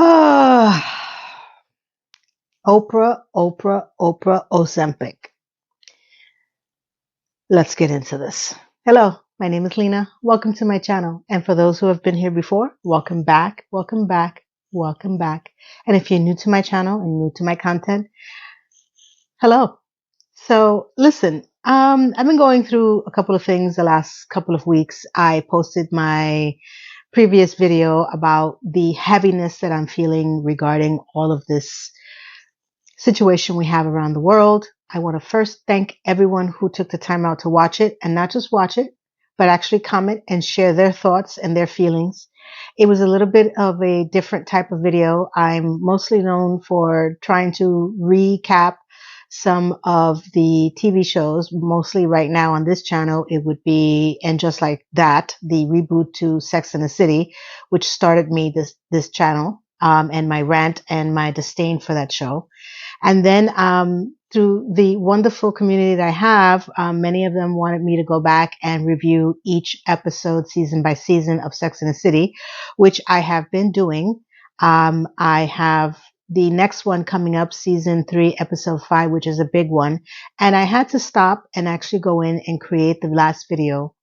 Ah, Oprah, Ozempic. Let's get into this. Hello, my name is Lena. Welcome to my channel. And for those who have been here before, welcome back, welcome back, welcome back. And if you're new to my channel and new to my content, hello. So listen, I've been going through a couple of things the last couple of weeks. I posted my previous video about the heaviness that I'm feeling regarding all of this situation we have around the world. I want to first thank everyone who took the time out to watch it, and not just watch it, but actually comment and share their thoughts and their feelings. It was a little bit of a different type of video. I'm mostly known for trying to recap some of the TV shows. Mostly right now on this channel, it would be And Just Like That, the reboot to Sex and the City, which started me this channel, and my rant and my disdain for that show. And then through the wonderful community that I have, many of them wanted me to go back and review each episode season by season of Sex and the City, which I have been doing. I have the next one coming up, season 3, episode 5, which is a big one. And I had to stop and actually go in and create the last video.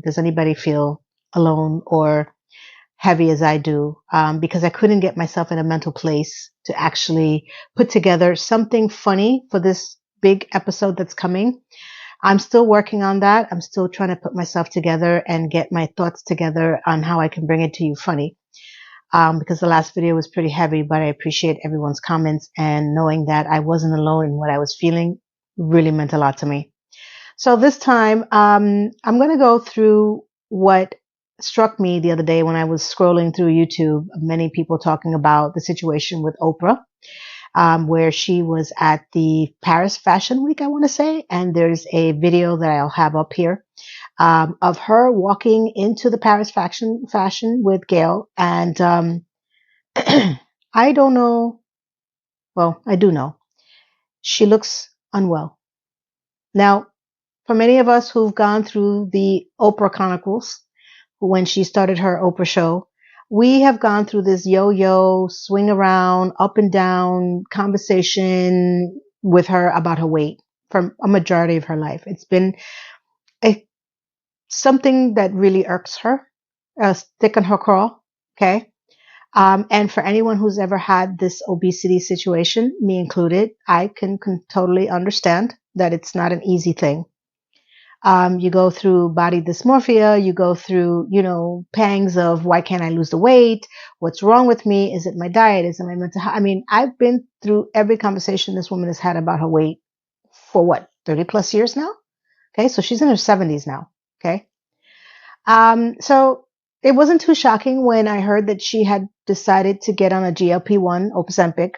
Does anybody feel alone or heavy as I do, because I couldn't get myself in a mental place to actually put together something funny for this big episode that's coming. I'm still working on that. I'm still trying to put myself together and get my thoughts together on how I can bring it to you funny, because the last video was pretty heavy, but I appreciate everyone's comments, and knowing that I wasn't alone in what I was feeling really meant a lot to me. So this time, I'm going to go through what struck me the other day when I was scrolling through YouTube. Many people talking about the situation with Oprah, where she was at the Paris Fashion Week, I want to say. And there's a video that I'll have up here of her walking into the Paris fashion with Gail. And I don't know. Well, I do know. She looks unwell. Now, for many of us who've gone through the Oprah Chronicles, when she started her Oprah show, we have gone through this yo-yo, swing around, up and down conversation with her about her weight for a majority of her life. It's been something that really irks her, stick in her craw, okay? And for anyone who's ever had this obesity situation, me included, I can totally understand that it's not an easy thing. You go through body dysmorphia, you go through, pangs of why can't I lose the weight? What's wrong with me? Is it my diet? Is it my mental health? I mean, I've been through every conversation this woman has had about her weight for what, 30 plus years now? Okay. So she's in her 70s now. Okay. So it wasn't too shocking when I heard that she had decided to get on a GLP-1, Ozempic.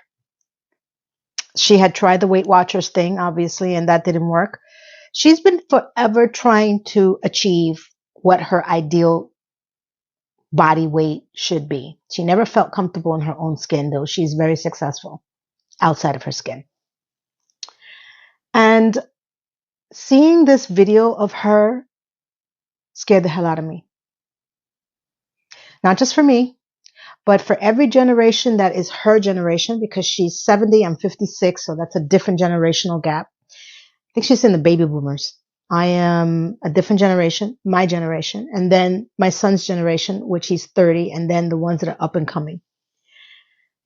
She had tried the Weight Watchers thing, obviously, and that didn't work. She's been forever trying to achieve what her ideal body weight should be. She never felt comfortable in her own skin, though she's very successful outside of her skin. And seeing this video of her scared the hell out of me. Not just for me, but for every generation that is her generation, because she's 70, I'm 56, so that's a different generational gap. I think she's in the baby boomers. I am a different generation, my generation, and then my son's generation, which he's 30, and then the ones that are up and coming.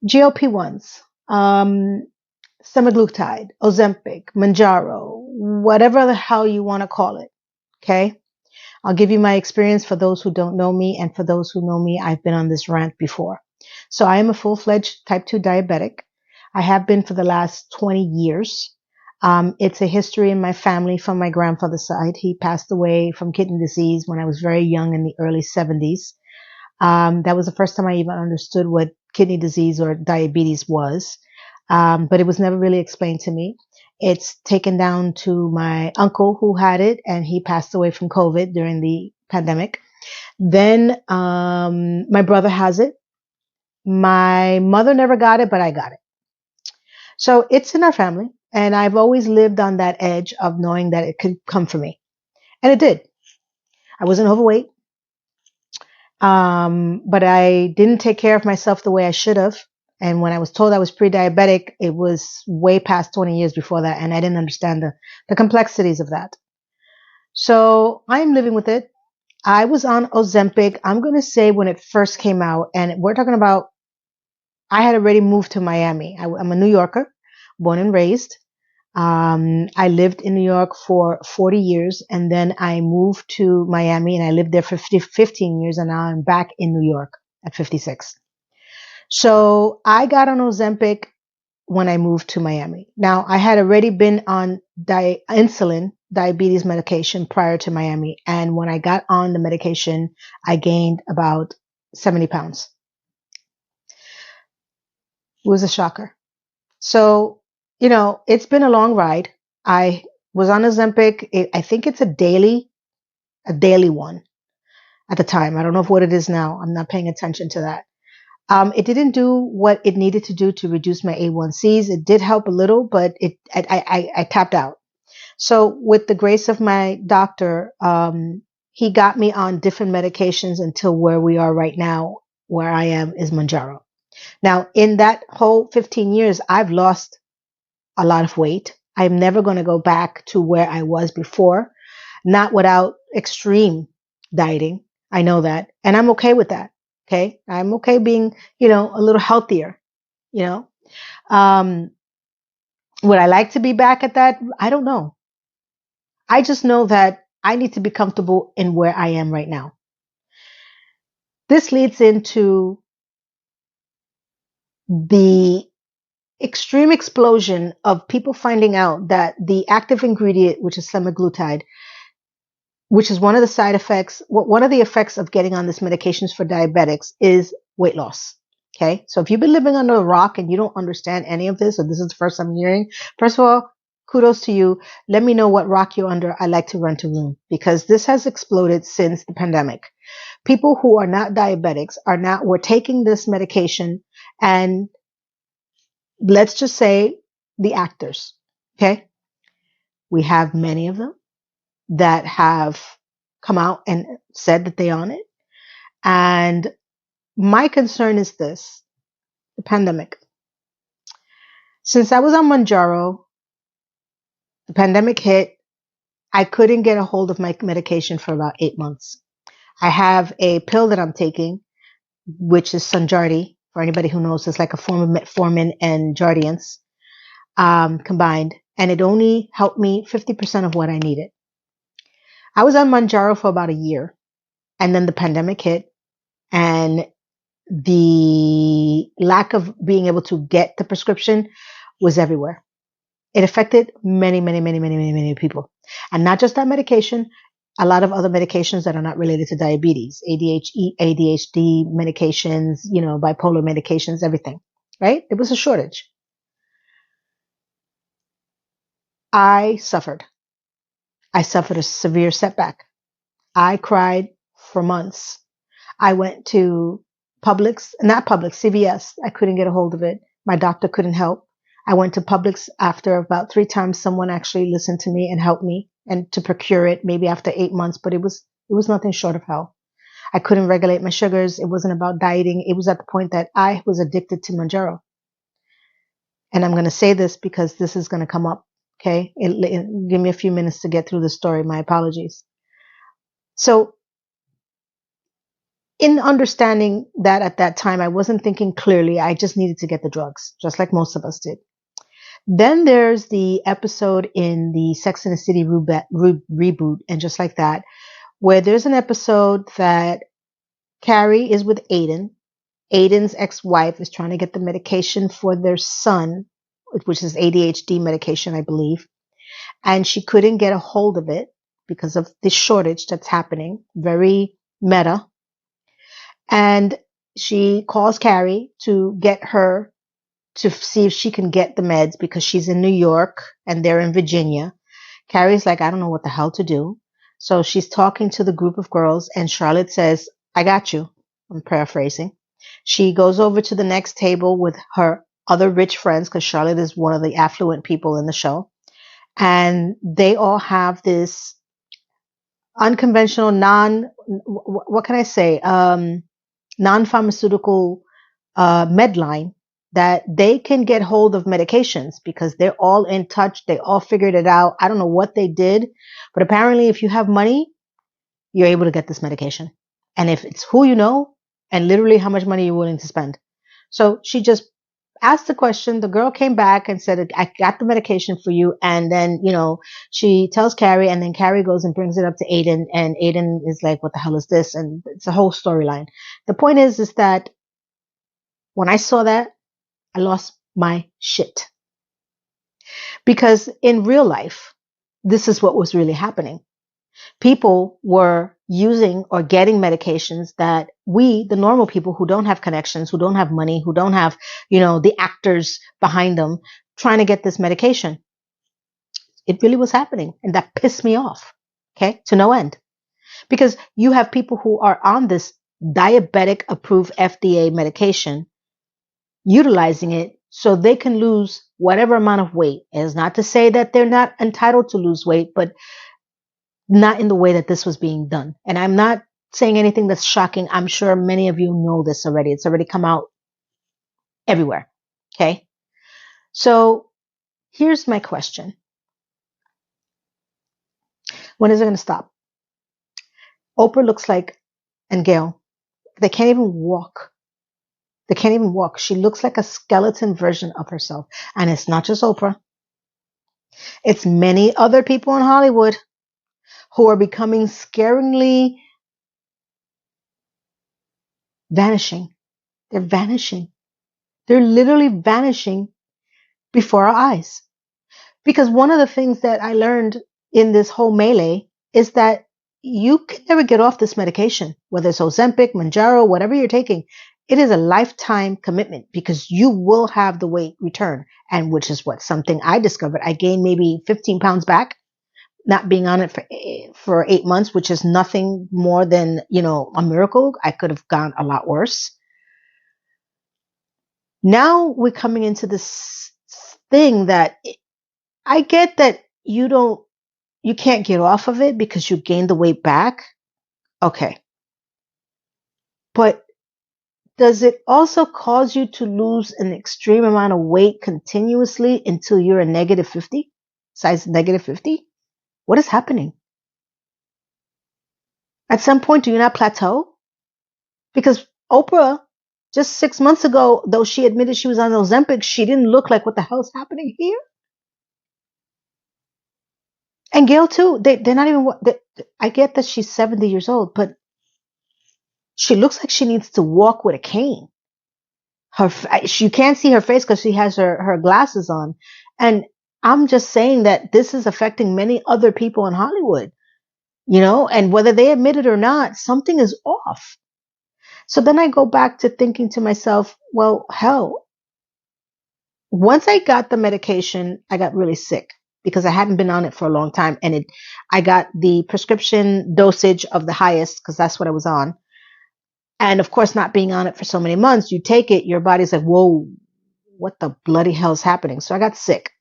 GLP-1s, semaglutide, Ozempic, Mounjaro, whatever the hell you want to call it, okay? I'll give you my experience for those who don't know me, and for those who know me, I've been on this rant before. So I am a full-fledged type 2 diabetic. I have been for the last 20 years. It's a history in my family from my grandfather's side. He passed away from kidney disease when I was very young in the early 70s. That was the first time I even understood what kidney disease or diabetes was. But it was never really explained to me. It's taken down to my uncle who had it, and he passed away from COVID during the pandemic. Then my brother has it. My mother never got it, but I got it. So it's in our family. And I've always lived on that edge of knowing that it could come for me. And it did. I wasn't overweight. But I didn't take care of myself the way I should have. And when I was told I was pre-diabetic, it was way past 20 years before that. And I didn't understand the complexities of that. So I'm living with it. I was on Ozempic, I'm going to say when it first came out, and we're talking about, I had already moved to Miami. I'm a New Yorker, born and raised. I lived in New York for 40 years, and then I moved to Miami, and I lived there for 15 years, and now I'm back in New York at 56. So I got on Ozempic when I moved to Miami. Now, I had already been on insulin, diabetes medication prior to Miami. And when I got on the medication, I gained about 70 pounds. It was a shocker. So, it's been a long ride. I was on Ozempic. I think it's a daily one at the time. I don't know what it is now. I'm not paying attention to that. It didn't do what it needed to do to reduce my A1Cs. It did help a little, but I tapped out. So with the grace of my doctor, he got me on different medications until where we are right now, where I am is Mounjaro. Now, in that whole 15 years, I've lost a lot of weight. I'm never going to go back to where I was before, not without extreme dieting. I know that. And I'm okay with that. Okay. I'm okay being, a little healthier, you know. Um, would I like to be back at that? I don't know. I just know that I need to be comfortable in where I am right now. This leads into the extreme explosion of people finding out that the active ingredient, which is semaglutide, which is one of the side effects, one of the effects of getting on this medications for diabetics is weight loss. Okay. So if you've been living under a rock and you don't understand any of this, or this is the first I'm hearing, first of all, kudos to you. Let me know what rock you're under. I like to rent a room because this has exploded since the pandemic. People who are not diabetics we're taking this medication, and let's just say the actors. Okay. We have many of them that have come out and said that they're on it. And my concern is this, the pandemic. Since I was on Mounjaro, the pandemic hit, I couldn't get a hold of my medication for about 8 months. I have a pill that I'm taking, which is Sunjardi. For anybody who knows, it's like a form of metformin and Jardiance combined. And it only helped me 50% of what I needed. I was on Mounjaro for about a year. And then the pandemic hit. And the lack of being able to get the prescription was everywhere. It affected many, many, many, many, many, many people. And not just that medication, a lot of other medications that are not related to diabetes, ADHD medications, bipolar medications, everything, right? It was a shortage. I suffered. I suffered a severe setback. I cried for months. I went to CVS. I couldn't get a hold of it. My doctor couldn't help. I went to Publix after about 3 times. Someone actually listened to me and helped me and to procure it maybe after 8 months, but it was nothing short of hell. I couldn't regulate my sugars. It wasn't about dieting. It was at the point that I was addicted to Mounjaro. And I'm going to say this because this is going to come up. Okay. Give me a few minutes to get through the story. My apologies. So in understanding that at that time, I wasn't thinking clearly. I just needed to get the drugs, just like most of us did. Then there's the episode in the Sex and the City reboot, and just like that, where there's an episode that Carrie is with Aiden. Aiden's ex-wife is trying to get the medication for their son, which is ADHD medication, I believe. And she couldn't get a hold of it because of the shortage that's happening. Very meta. And she calls Carrie to get her to see if she can get the meds because she's in New York and they're in Virginia. Carrie's like, I don't know what the hell to do. So she's talking to the group of girls and Charlotte says, I got you. I'm paraphrasing. She goes over to the next table with her other rich friends because Charlotte is one of the affluent people in the show. And they all have this unconventional, what can I say? Non-pharmaceutical med line that they can get hold of medications because they're all in touch. They all figured it out. I don't know what they did, but apparently if you have money, you're able to get this medication. And if it's who you know and literally how much money you're willing to spend. So she just asked the question. The girl came back and said, I got the medication for you. And then, she tells Carrie, and then Carrie goes and brings it up to Aiden. And Aiden is like, what the hell is this? And it's a whole storyline. The point is that when I saw that, I lost my shit. Because in real life, this is what was really happening. People were using or getting medications that we, the normal people who don't have connections, who don't have money, who don't have, the actors behind them, trying to get this medication. It really was happening. And that pissed me off, okay, to no end. Because you have people who are on this diabetic approved FDA medication, utilizing it so they can lose whatever amount of weight. It is not to say that they're not entitled to lose weight, but not in the way that this was being done. And I'm not saying anything that's shocking. I'm sure many of you know this already. It's already come out everywhere. Okay. So here's my question. When is it going to stop? Oprah looks like, and Gail, they can't even walk. They can't even walk. She looks like a skeleton version of herself. And it's not just Oprah. It's many other people in Hollywood who are becoming scaringly vanishing. They're vanishing. They're literally vanishing before our eyes. Because one of the things that I learned in this whole melee is that you can never get off this medication, whether it's Ozempic, Mounjaro, whatever you're taking. It is a lifetime commitment because you will have the weight return. And which is something I discovered. I gained maybe 15 pounds back, not being on it for 8 months, which is nothing more than, a miracle. I could have gone a lot worse. Now we're coming into this thing that I get that you can't get off of it because you gained the weight back. Okay. But does it also cause you to lose an extreme amount of weight continuously until you're a negative 50? Size negative 50? What is happening? At some point, do you not plateau? Because Oprah, just 6 months ago, though she admitted she was on Ozempic, she didn't look like what the hell is happening here. And Gail too, they're not even, I get that she's 70 years old, but she looks like she needs to walk with a cane. You can't see her face because she has her glasses on. And I'm just saying that this is affecting many other people in Hollywood, and whether they admit it or not, something is off. So then I go back to thinking to myself, well, hell, once I got the medication, I got really sick because I hadn't been on it for a long time. And I got the prescription dosage of the highest because that's what I was on. And of course, not being on it for so many months, you take it, your body's like, whoa, what the bloody hell is happening? So I got sick.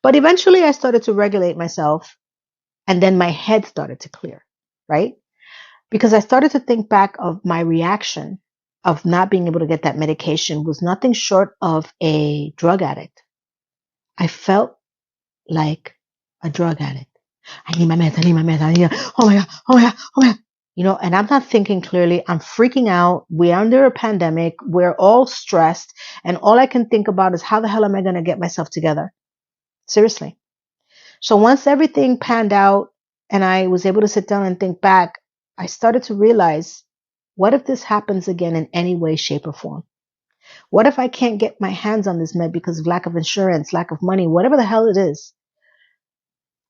But eventually I started to regulate myself. And then my head started to clear, right? Because I started to think back of my reaction of not being able to get that medication was nothing short of a drug addict. I felt like a drug addict. I need my meds. Oh my God, oh my God, oh my God. And I'm not thinking clearly. I'm freaking out. We're under a pandemic. We're all stressed. And all I can think about is how the hell am I going to get myself together? Seriously. So once everything panned out and I was able to sit down and think back, I started to realize, what if this happens again in any way, shape, or form? What if I can't get my hands on this med because of lack of insurance, lack of money, whatever the hell it is?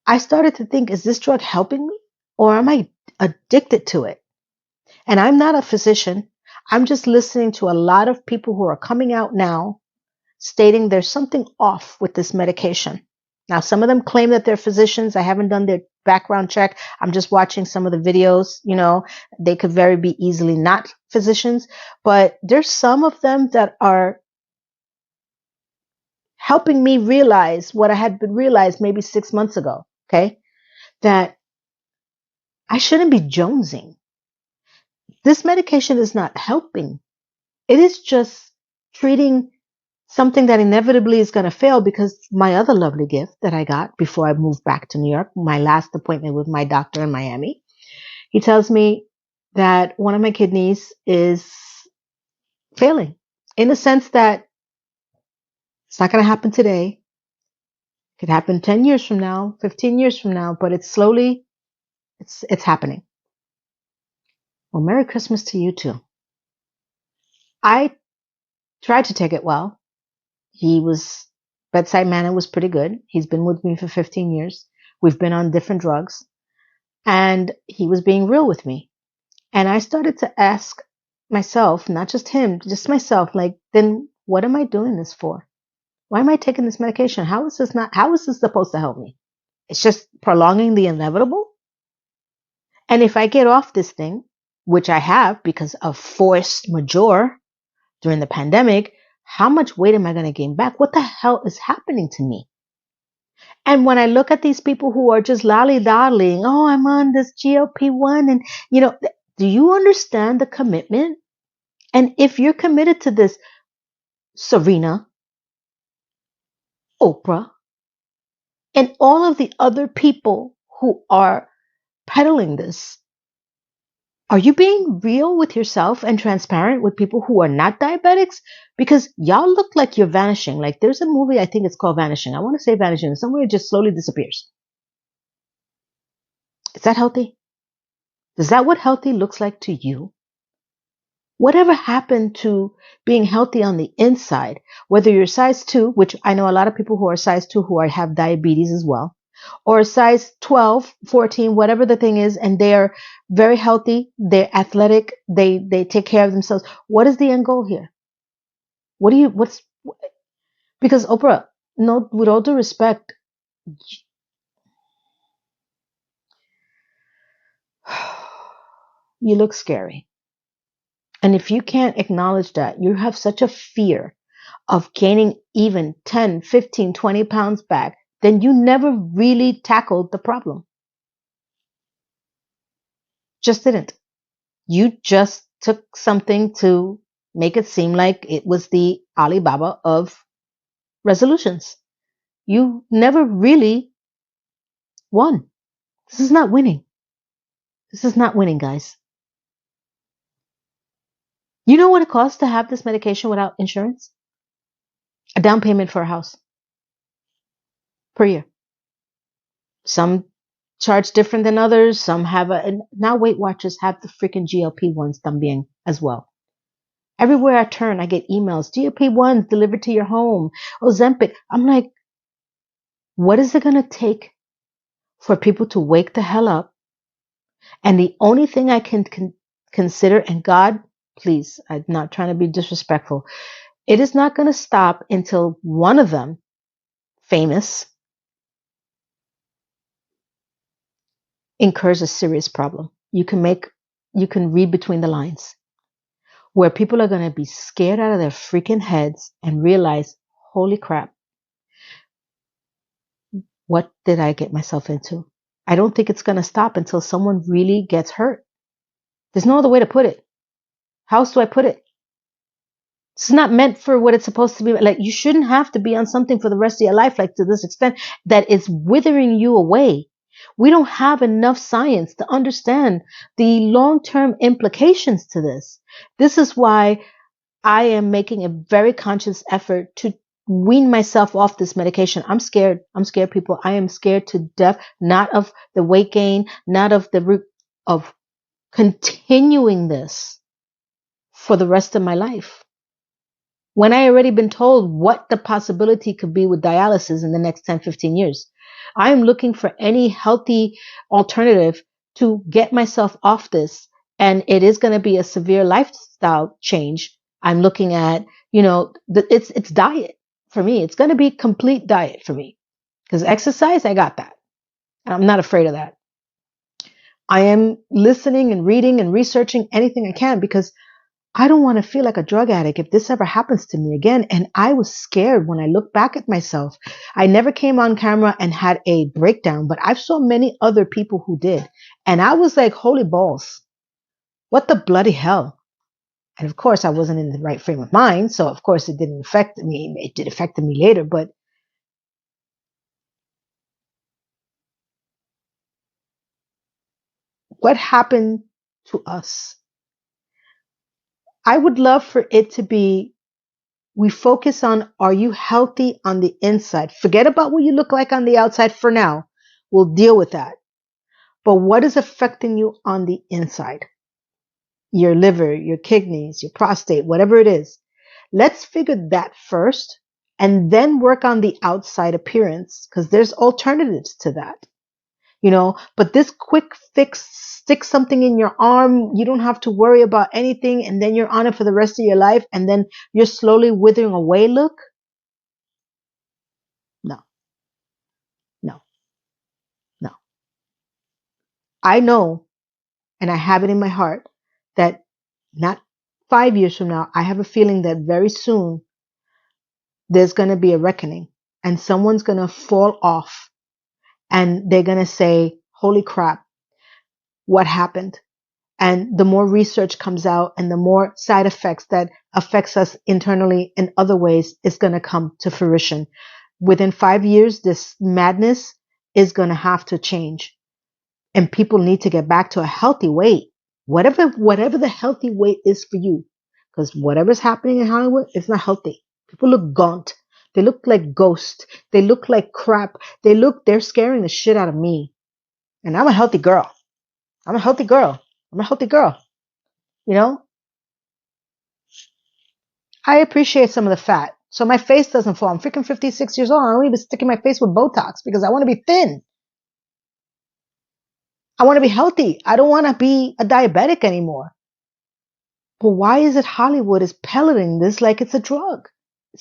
I started to think, is this drug helping me or am I addicted to it? And I'm not a physician. I'm just listening to a lot of people who are coming out now stating there's something off with this medication. Now, some of them claim that they're physicians. I haven't done their background check. I'm just watching some of the videos. They could very be easily not physicians, but there's some of them that are helping me realize what I had been realized maybe 6 months ago. Okay. That I shouldn't be jonesing. This medication is not helping. It is just treating something that inevitably is going to fail because my other lovely gift that I got before I moved back to New York, my last appointment with my doctor in Miami, he tells me that one of my kidneys is failing in the sense that it's not going to happen today. It could happen 10 years from now, 15 years from now, but it's happening. Well, Merry Christmas to you too. I tried to take it well. Bedside manner was pretty good. He's been with me for 15 years. We've been on different drugs and he was being real with me. And I started to ask myself, not just him, just myself, like, then what am I doing this for? Why am I taking this medication? How is this supposed to help me? It's just prolonging the inevitable. And if I get off this thing, which I have because of force majeure during the pandemic, how much weight am I going to gain back? What the hell is happening to me? And when I look at these people who are just lolly-dollying, oh, I'm on this GLP-1 and, do you understand the commitment? And if you're committed to this, Serena, Oprah, and all of the other people who are peddling this, are you being real with yourself and transparent with people who are not diabetics? Because y'all look like you're vanishing. Like there's a movie, I think it's called Vanishing. I want to say Vanishing. Somewhere it just slowly disappears. Is that healthy? Is that what healthy looks like to you? Whatever happened to being healthy on the inside, whether you're size 2, which I know a lot of people who are size 2 who have diabetes as well, or size 12, 14, whatever the thing is, and they're very healthy, they're athletic, they take care of themselves. What is the end goal here? Because Oprah, no, with all due respect, you look scary. And if you can't acknowledge that, you have such a fear of gaining even 10, 15, 20 pounds back, then you never really tackled the problem. Just didn't. You just took something to make it seem like it was the Alibaba of resolutions. You never really won. This is not winning. This is not winning, guys. You know what it costs to have this medication without insurance? A down payment for a house per year. Some charge different than others. Some have now Weight Watchers have the freaking GLP-1s también as well. Everywhere I turn, I get emails, GLP-1s delivered to your home, Ozempic. I'm like, what is it going to take for people to wake the hell up? And the only thing I can consider, and God, please, I'm not trying to be disrespectful, it is not going to stop until one of them, famous, incurs a serious problem. You can read between the lines, where people are going to be scared out of their freaking heads and realize, holy crap, what did I get myself into? I don't think it's going to stop until someone really gets hurt. There's no other way to put it. How else do I put it? It's not meant for what it's supposed to be. Like, you shouldn't have to be on something for the rest of your life, like to this extent that it's withering you away. We don't have enough science to understand the long-term implications to this. This is why I am making a very conscious effort to wean myself off this medication. I'm scared. People. I am scared to death, not of the weight gain, not of the root of continuing this for the rest of my life. When I already been told what the possibility could be with dialysis in the next 10, 15 years. I am looking for any healthy alternative to get myself off this. And it is going to be a severe lifestyle change. I'm looking at, it's diet for me. It's going to be complete diet for me, because exercise, I got that. I'm not afraid of that. I am listening and reading and researching anything I can, because I don't want to feel like a drug addict if this ever happens to me again. And I was scared when I look back at myself. I never came on camera and had a breakdown, but I've saw many other people who did. And I was like, holy balls, what the bloody hell? And of course, I wasn't in the right frame of mind. So of course, it didn't affect me. It did affect me later, but what happened to us? I would love for it to be, we focus on, are you healthy on the inside? Forget about what you look like on the outside for now. We'll deal with that. But what is affecting you on the inside? Your liver, your kidneys, your prostate, whatever it is. Let's figure that first and then work on the outside appearance, because there's alternatives to that. But this quick fix, stick something in your arm, you don't have to worry about anything, and then you're on it for the rest of your life, and then you're slowly withering away, look. No, no, no. I know, and I have it in my heart, that not 5 years from now, I have a feeling that very soon there's going to be a reckoning, and someone's going to fall off, and they're going to say, holy crap, what happened? And the more research comes out and the more side effects that affects us internally in other ways is going to come to fruition. Within 5 years, this madness is going to have to change, and people need to get back to a healthy weight, whatever the healthy weight is for you, because whatever's happening in Hollywood, it's not healthy. People look gaunt. They look like ghosts. They look like crap. They're scaring the shit out of me. And I'm a healthy girl. I'm a healthy girl. I'm a healthy girl. I appreciate some of the fat. So my face doesn't fall. I'm freaking 56 years old. I don't even sticking my face with Botox because I want to be thin. I want to be healthy. I don't want to be a diabetic anymore. But why is it Hollywood is peddling this like it's a drug?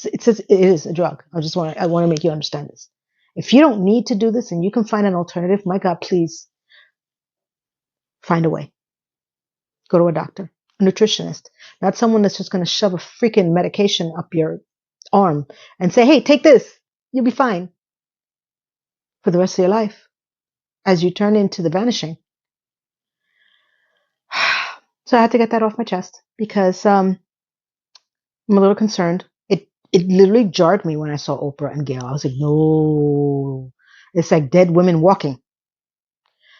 It is a drug. I want to make you understand this. If you don't need to do this and you can find an alternative, my God, please find a way. Go to a doctor, a nutritionist, not someone that's just going to shove a freaking medication up your arm and say, hey, take this. You'll be fine for the rest of your life as you turn into the vanishing. So I had to get that off my chest because I'm a little concerned. It literally jarred me when I saw Oprah and Gail. I was like, no, it's like dead women walking.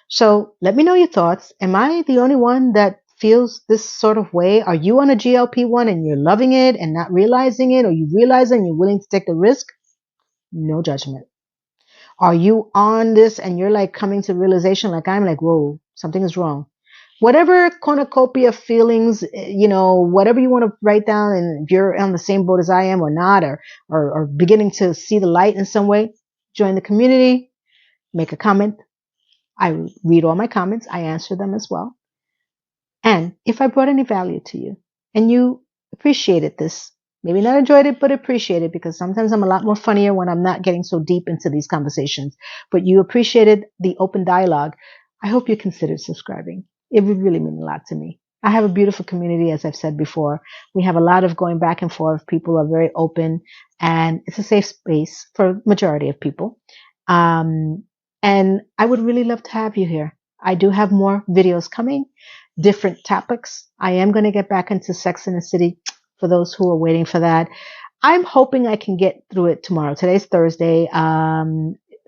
So let me know your thoughts. Am I the only one that feels this sort of way? Are you on a GLP-1 and you're loving it and not realizing it, or you realize it and you're willing to take the risk? No judgment. Are you on this and you're like coming to realization like I'm like, whoa, something is wrong? Whatever cornucopia of feelings, whatever you want to write down, and if you're on the same boat as I am or not, or beginning to see the light in some way, join the community, make a comment. I read all my comments. I answer them as well. And if I brought any value to you and you appreciated this, maybe not enjoyed it, but appreciate it, because sometimes I'm a lot more funnier when I'm not getting so deep into these conversations, but you appreciated the open dialogue, I hope you considered subscribing. It would really mean a lot to me. I have a beautiful community, as I've said before. We have a lot of going back and forth. People are very open, and it's a safe space for majority of people. And I would really love to have you here. I do have more videos coming, different topics. I am going to get back into Sex in the City for those who are waiting for that. I'm hoping I can get through it tomorrow. Today's Thursday.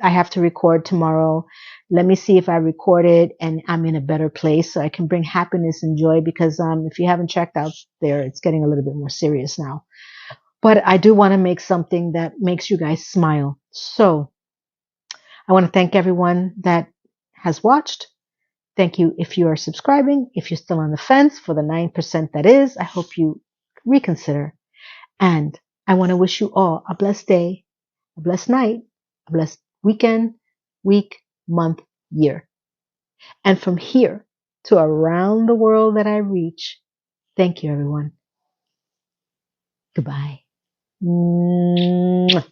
I have to record tomorrow. Let me see if I record it and I'm in a better place so I can bring happiness and joy, because if you haven't checked out there, it's getting a little bit more serious now. But I do want to make something that makes you guys smile. So I want to thank everyone that has watched. Thank you if you are subscribing. If you're still on the fence, for the 9% that is, I hope you reconsider. And I want to wish you all a blessed day, a blessed night, a blessed weekend, week, month, year. And from here to around the world that I reach, thank you, everyone. Goodbye. Mwah.